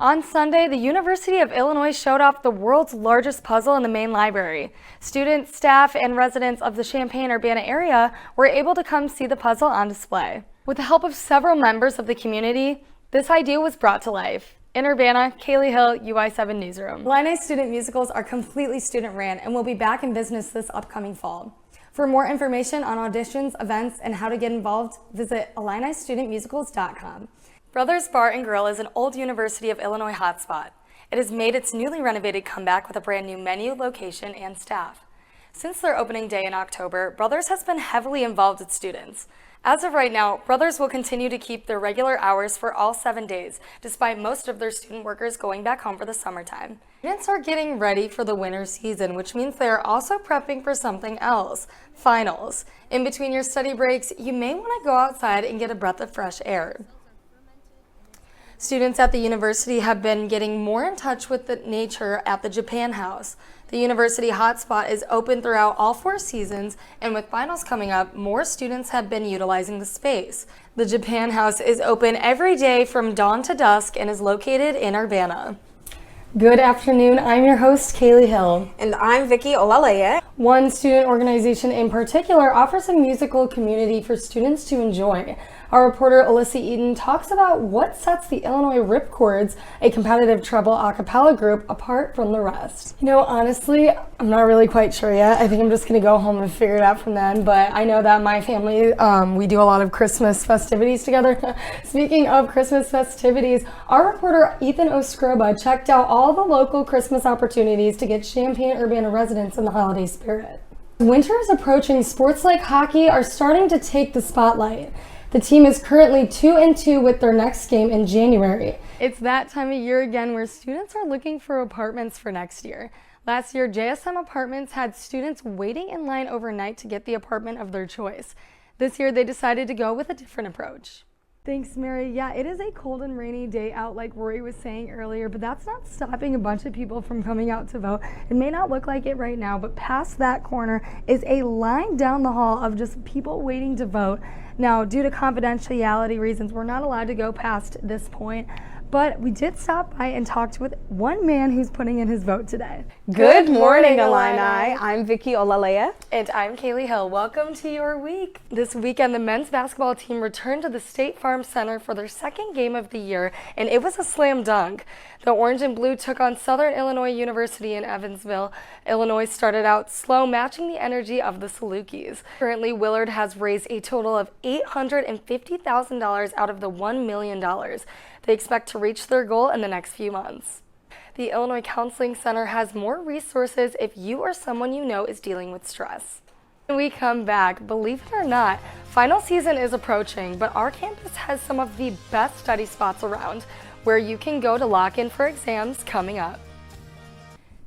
On Sunday, the University of Illinois showed off the world's largest puzzle in the main library. Students, staff, and residents of the Champaign-Urbana area were able to come see the puzzle on display. With the help of several members of the community, this idea was brought to life. In Urbana, Kaylee Hill, UI7 Newsroom. Illini student musicals are completely student-ran and will be back in business this upcoming fall. For more information on auditions, events, and how to get involved, visit IlliniStudentMusicals.com. Brothers Bar and Grill is an old University of Illinois hotspot. It has made its newly renovated comeback with a brand new menu, location, and staff. Since their opening day in October, Brothers has been heavily involved with students. As of right now, Brothers will continue to keep their regular hours for all 7 days, despite most of their student workers going back home for the summertime. Students are getting ready for the winter season, which means they are also prepping for something else, finals. In between your study breaks, you may want to go outside and get a breath of fresh air. Students at the university have been getting more in touch with the nature at the Japan House. The university hotspot is open throughout all 4 seasons, and with finals coming up, more students have been utilizing the space. The Japan House is open every day from dawn to dusk and is located in Urbana. Good afternoon, I'm your host, Kaylee Hill. And I'm Vicky Olaleye. One student organization in particular offers a musical community for students to enjoy. Our reporter, Alyssa Eden, talks about what sets the Illinois Ripcords, a competitive treble a cappella group, apart from the rest. You know, honestly, I'm not really quite sure yet. I think I'm just going to go home and figure it out from then, but I know that my family, we do a lot of Christmas festivities together. Speaking of Christmas festivities, our reporter, Ethan Oskroba, checked out all the local Christmas opportunities to get Champaign-Urbana residents in the holiday spirit. Winter is approaching. Sports like hockey are starting to take the spotlight. The team is currently 2-2 with their next game in January. It's that time of year again where students are looking for apartments for next year. Last year, JSM Apartments had students waiting in line overnight to get the apartment of their choice. This year, they decided to go with a different approach. Thanks, Mary. Yeah, it is a cold and rainy day out like Rory was saying earlier, but that's not stopping a bunch of people from coming out to vote. It may not look like it right now, but past that corner is a line down the hall of just people waiting to vote. Now, due to confidentiality reasons, we're not allowed to go past this point, but we did stop by and talked with one man who's putting in his vote today. Good morning, Illini. I'm Vicky Olaleye. And I'm Kaylee Hill. Welcome to your week. This weekend, the men's basketball team returned to the State Farm Center for their second game of the year, and it was a slam dunk. The orange and blue took on Southern Illinois University in Evansville. Illinois started out slow, matching the energy of the Salukis. Currently, Willard has raised a total of $850,000 out of the $1 million. They expect to reach their goal in the next few months. The Illinois Counseling Center has more resources if you or someone you know is dealing with stress. When we come back, believe it or not, final season is approaching, but our campus has some of the best study spots around, where you can go to lock in for exams coming up.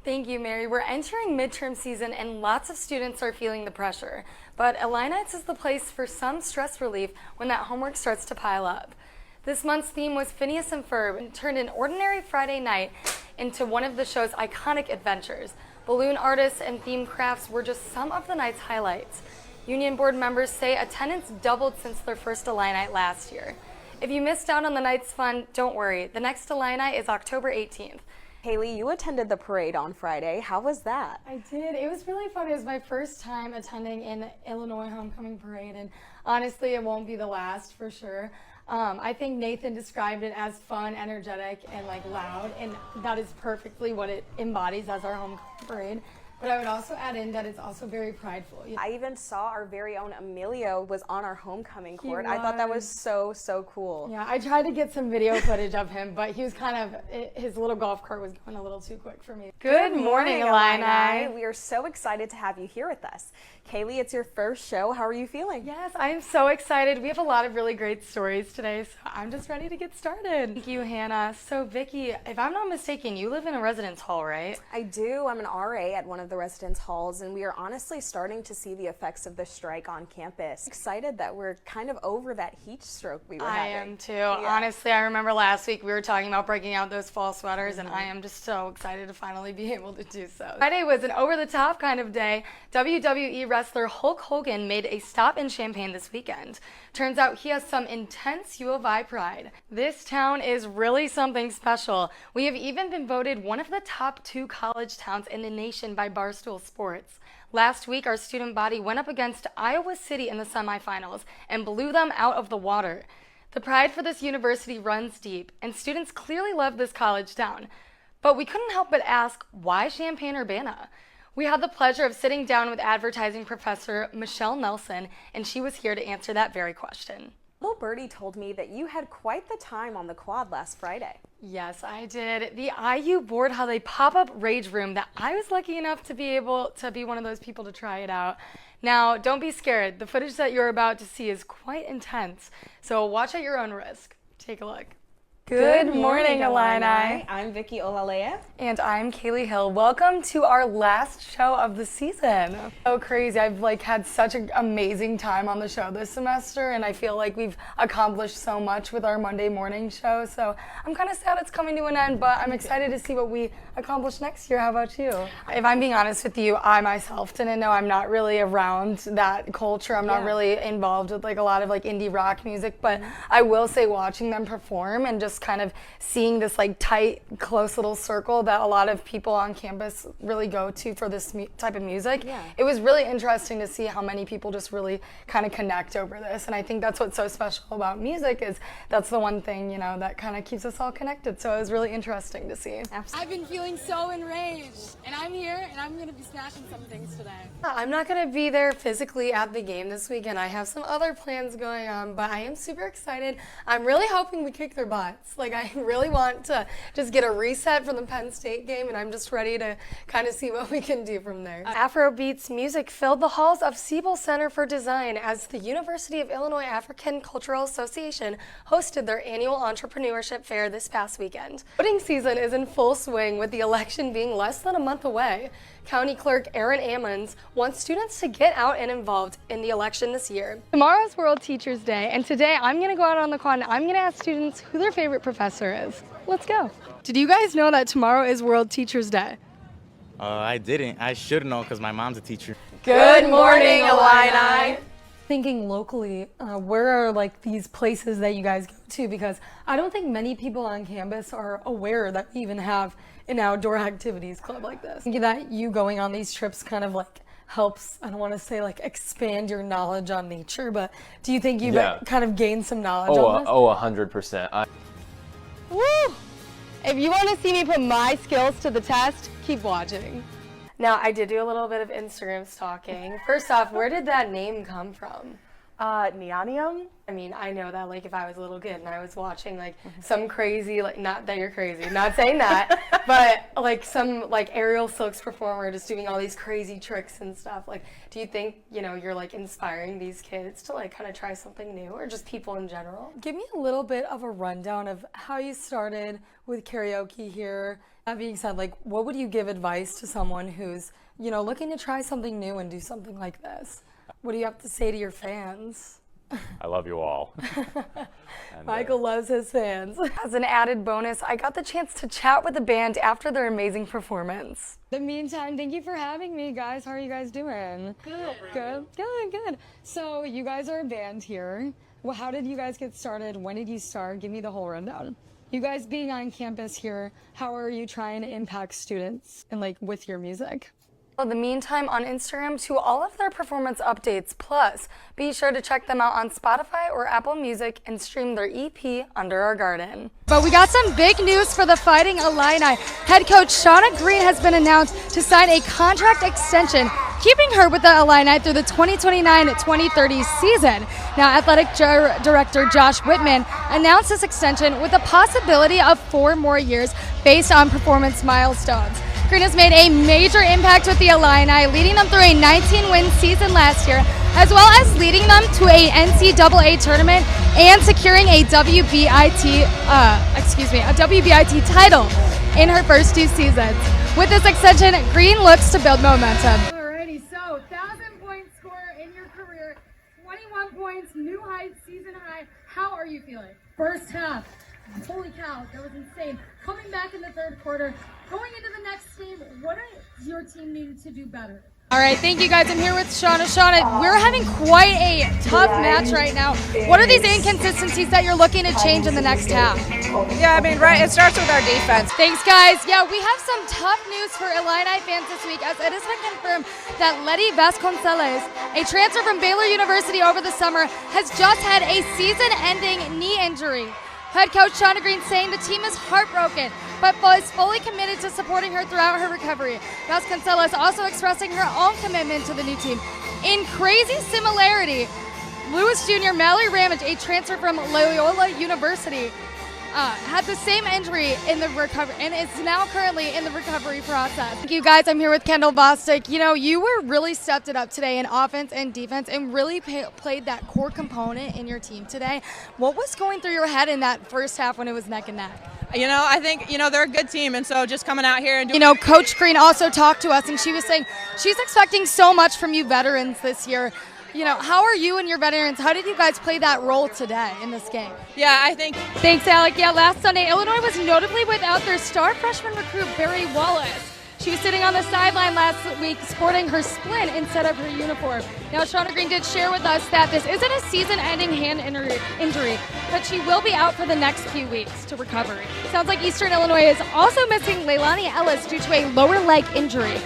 Thank you, Mary. We're entering midterm season and lots of students are feeling the pressure, but Illinites is the place for some stress relief when that homework starts to pile up. This month's theme was Phineas and Ferb and turned an ordinary Friday night into one of the show's iconic adventures. Balloon artists and theme crafts were just some of the night's highlights. Union board members say attendance doubled since their first Illini last year. If you missed out on the night's fun, don't worry. The next Illini is October 18th. Haley, you attended the parade on Friday. How was that? I did. It was really fun. It was my first time attending an Illinois homecoming parade, and honestly, it won't be the last for sure. I think Nathan described it as fun, energetic, and loud, and that is perfectly what it embodies as our homecoming parade. But I would also add in that it's also very prideful. I even saw our very own Emilio was on our homecoming court. I thought that was so cool. Yeah, I tried to get some video footage of him, but he was his little golf cart was going a little too quick for me. Good morning, Illini. We are so excited to have you here with us. Kaylee, it's your first show. How are you feeling? Yes, I am so excited. We have a lot of really great stories today, so I'm just ready to get started. Thank you, Hannah. So, Vicky, if I'm not mistaken, you live in a residence hall, right? I do. I'm an RA at one of the residence halls, and we are honestly starting to see the effects of the strike on campus. Excited that we're kind of over that heat stroke we were having. I am too. Yeah. Honestly, I remember last week we were talking about breaking out those fall sweaters, and I am just so excited to finally be able to do so. Friday was an over-the-top kind of day. WWE wrestler Hulk Hogan made a stop in Champaign this weekend. Turns out he has some intense U of I pride. This town is really something special. We have even been voted one of the top 2 college towns in the nation by Barstool Sports. Last week, our student body went up against Iowa City in the semifinals and blew them out of the water. The pride for this university runs deep, and students clearly love this college town. But we couldn't help but ask, why Champaign-Urbana? We had the pleasure of sitting down with advertising professor Michelle Nelson, and she was here to answer that very question. Little Birdie told me that you had quite the time on the quad last Friday. Yes, I did. The IU board had a pop-up rage room that I was lucky enough to be able to be one of those people to try it out. Now, don't be scared. The footage that you're about to see is quite intense, so watch at your own risk. Take a look. Good morning, Illini. I'm Vicky Olalea. And I'm Kaylee Hill. Welcome to our last show of the season. So crazy. I've had such an amazing time on the show this semester, and I feel like we've accomplished so much with our Monday morning show. So I'm kind of sad it's coming to an end, but I'm excited to see what we accomplish next year. How about you? If I'm being honest with you, I myself didn't know. I'm not really around that culture. I'm not really involved with a lot of indie rock music, but I will say watching them perform and just kind of seeing this tight, close little circle that a lot of people on campus really go to for this type of music. It was really interesting to see how many people just really kind of connect over this, and I think that's what's so special about music is that's the one thing, that kind of keeps us all connected. So it was really interesting to see. Absolutely. I've been feeling so enraged, and I'm here, and I'm going to be smashing some things today. I'm not going to be there physically at the game this weekend. I have some other plans going on, but I am super excited. I'm really hoping we kick their butts. I really want to just get a reset from the Penn State game, and I'm just ready to kind of see what we can do from there. Afrobeats music filled the halls of Siebel Center for Design as the University of Illinois African Cultural Association hosted their annual entrepreneurship fair this past weekend. Voting season is in full swing with the election being less than a month away. County Clerk Aaron Ammons wants students to get out and involved in the election this year. Tomorrow's World Teachers Day, and today I'm going to go out on the quad and I'm going to ask students who their favorite professor is. Let's go. Did you guys know that tomorrow is World Teachers Day? I didn't. I should know because my mom's a teacher. Good morning, Illini. Thinking locally, where are these places that you guys go to? Because I don't think many people on campus are aware that we even have an outdoor activities club like this. Think that you going on these trips kind of helps, I don't want to say expand your knowledge on nature, but do you think you've kind of gained some knowledge on this? 100%. Woo! If you want to see me put my skills to the test, keep watching. Now, I did do a little bit of Instagram stalking. First off, where did that name come from? Neonium. I mean, I know that if I was a little kid and I was watching some crazy, not that you're crazy, not saying that, but some aerial silks performer just doing all these crazy tricks and stuff. Do you think, you're inspiring these kids to kind of try something new, or just people in general? Give me a little bit of a rundown of how you started with karaoke here. That being said, what would you give advice to someone who's, looking to try something new and do something like this? What do you have to say to your fans? I love you all. Michael loves his fans. As an added bonus, I got the chance to chat with the band after their amazing performance. In the meantime, thank you for having me, guys. How are you guys doing? Good. So you guys are a band here. Well, how did you guys get started? When did you start? Give me the whole rundown. You guys being on campus here, how are you trying to impact students and with your music? In the meantime, on Instagram to all of their performance updates. Plus, be sure to check them out on Spotify or Apple Music and stream their EP, Under Our Garden. But we got some big news for the Fighting Illini. Head coach Shauna Green has been announced to sign a contract extension, keeping her with the Illini through the 2029-2030 season. Now, athletic director Josh Whitman announced this extension with a possibility of 4 more years based on performance milestones. Green has made a major impact with the Illini, leading them through a 19-win season last year, as well as leading them to a NCAA tournament and securing a WBIT title in her first 2 seasons. With this extension, Green looks to build momentum. Alrighty, so 1,000-point score in your career, 21 points, new height, season high. How are you feeling? First half, holy cow, that was insane. Coming back in the third quarter, going into the next game, what does your team need to do better? All right, thank you guys. I'm here with Shauna. Shauna, we're having quite a tough match right now. What are these inconsistencies that you're looking to change in the next half? Yeah, I mean, right, it starts with our defense. Thanks, guys. Yeah, we have some tough news for Illini fans this week, as it has been confirmed that Letty Vasconcelos, a transfer from Baylor University over the summer, has just had a season-ending knee injury. Head coach Shauna Green saying the team is heartbroken, but is fully committed to supporting her throughout her recovery. Vasconcelos also expressing her own commitment to the new team. In crazy similarity, Lewis Jr. Mallory Ramage, a transfer from Loyola University, had the same injury in the recovery and is now currently in the recovery process. Thank you guys. I'm here with Kendall Bostic. You know, you were really stepped it up today in offense and defense and really played that core component in your team today. What was going through your head in that first half when it was neck and neck? You know, I think, you know, they're a good team, and so just coming out here and doing. You know, Coach Green also talked to us, and she was saying she's expecting so much from you veterans this year. You know, how are you and your veterans, how did you guys play that role today in this game? Yeah, I think. Thanks, Alec. Yeah, last Sunday, Illinois was notably without their star freshman recruit, Barry Wallace. She was sitting on the sideline last week sporting her splint instead of her uniform. Now, Shauna Green did share with us that this isn't a season-ending hand injury, but she will be out for the next few weeks to recovery. Sounds like Eastern Illinois is also missing Leilani Ellis due to a lower leg injury.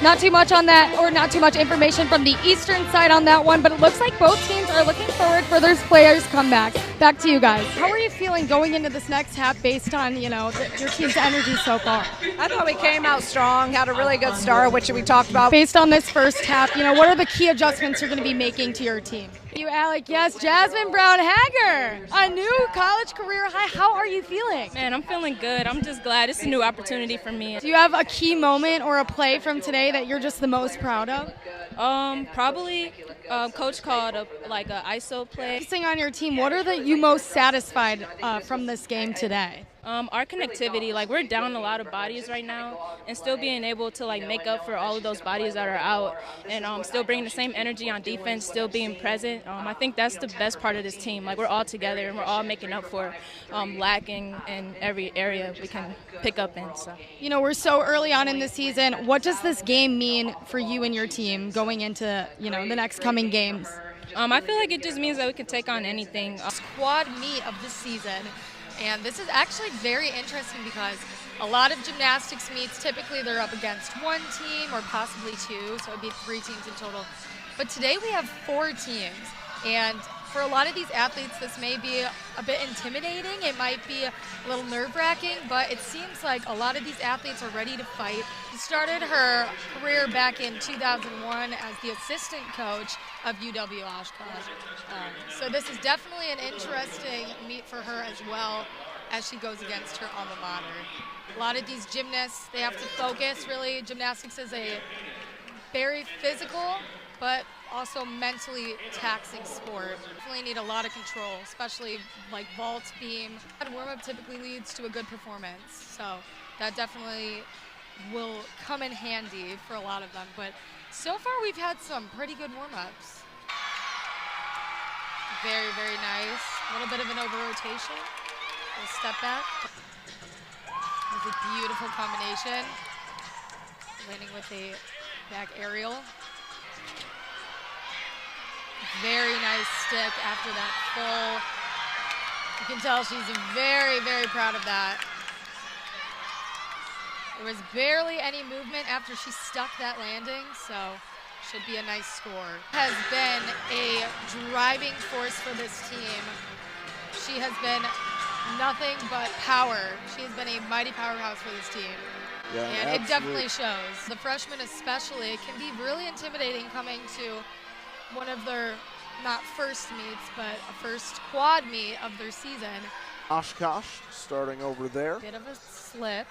Not too much on that, or not too much information from the Eastern side on that one, but it looks like both teams are looking forward for their players' comebacks. Back to you guys. How are you feeling going into this next half based on, you know, your team's energy so far? I thought we came out strong, had a really good start, which we talked about. Based on this first half, you know, what are the key adjustments you're going to be making to your team? You, Alec, yes, Jasmine Brown-Hager, a new college career high. How are you feeling? Man, I'm feeling good. I'm just glad it's a new opportunity for me. Do you have a key moment or a play from today that you're just the most proud of? Probably coach called a ISO play. Focusing on your team, what are you most satisfied from this game today? Our connectivity, like we're down a lot of bodies right now, and still being able to like make up for all of those bodies that are out, and still bringing the same energy on defense, still being present. I think that's the best part of this team. Like we're all together and we're all making up for lacking in every area we can pick up in. So. You know, we're so early on in the season. What does this game mean for you and your team going into, you know, the next coming games? I feel like it just means that we can take on anything. Squad meet of the season. And this is actually very interesting because a lot of gymnastics meets, typically they're up against one team or possibly two, so it would be 3 teams in total. But today we have 4 teams, and for a lot of these athletes, this may be a bit intimidating. It might be a little nerve-wracking, but it seems like a lot of these athletes are ready to fight. She started her career back in 2001 as the assistant coach of UW Oshkosh. So this is definitely an interesting meet for her as well as she goes against her alma mater. A lot of these gymnasts, they have to focus really. Gymnastics is a very physical, but also mentally taxing sport. Definitely need a lot of control, especially like vault, beam. Warm-up typically leads to a good performance, so that definitely will come in handy for a lot of them. But so far we've had some pretty good warm-ups. Very, very nice. A little bit of an over-rotation. Little step back. It's a beautiful combination. Landing with a back aerial. Very nice stick after that full. You can tell she's very, very proud of that. There was barely any movement after she stuck that landing, so should be a nice score. Has been a driving force for this team. She has been nothing but power. She has been a mighty powerhouse for this team. Yeah, and absolutely. It definitely shows. The freshmen especially, it can be really intimidating coming to one of their, not first meets, but a first quad meet of their season. Oshkosh starting over there. Bit of a slip.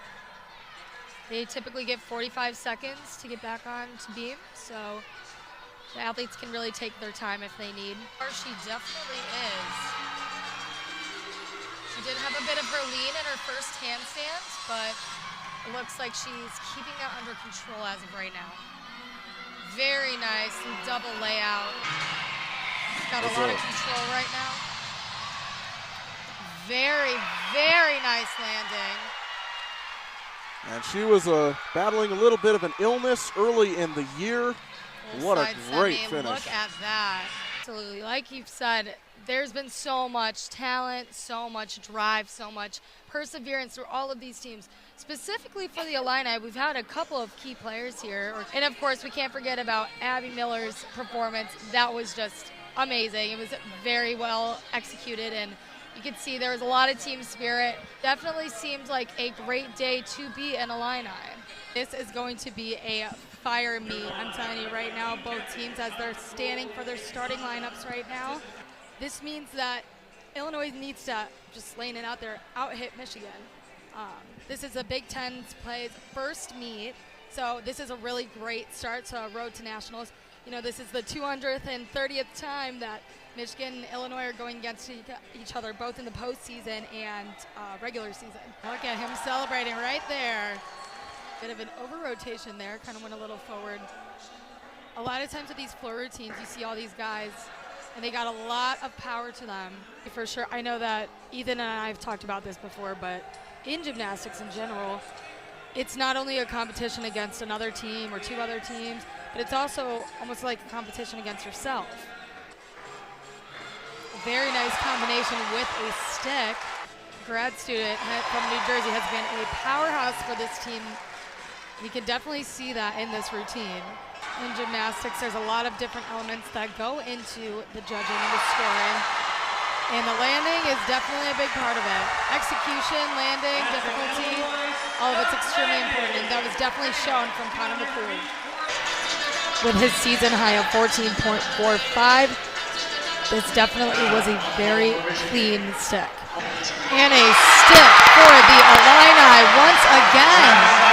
They typically get 45 seconds to get back on to beam, so the athletes can really take their time if they need. She definitely is. She did have a bit of her lean in her first handstand, but it looks like she's keeping that under control as of right now. Very nice double layout. Got a lot of control right now. Very, very nice landing. And she was battling a little bit of an illness early in the year. What a Side great semi. finish. Look at that. Absolutely. Like you've said, there's been so much talent, so much drive, so much perseverance through all of these teams. Specifically for the Illini, we've had a couple of key players here. And of course, we can't forget about Abby Miller's performance. That was just amazing. It was very well executed, and you could see there was a lot of team spirit. Definitely seemed like a great day to be an Illini. This is going to be a fire meet, I'm telling you right now, both teams as they're standing for their starting lineups right now. This means that Illinois needs to just laying it out there, out-hit Michigan. This is a Big Ten's plays first meet, so this is a really great start to Road to Nationals. You know, this is the 230th time that Michigan and Illinois are going against each other, both in the postseason and regular season. Look at him celebrating right there. Bit of an over-rotation there, kind of went a little forward. A lot of times with these floor routines, you see all these guys, and they got a lot of power to them. For sure, I know that Ethan and I have talked about this before, but in gymnastics in general, it's not only a competition against another team or two other teams, but it's also almost like a competition against yourself. Very nice combination with a stick. Grad student from New Jersey has been a powerhouse for this team. You can definitely see that in this routine. In gymnastics, there's a lot of different elements that go into the judging and the scoring. And the landing is definitely a big part of it. Execution, landing, difficulty, all of it's extremely important. And that was definitely shown from Connor McCool. With his season high of 14.45, this definitely was a very clean stick. And a stick for the Illini once again.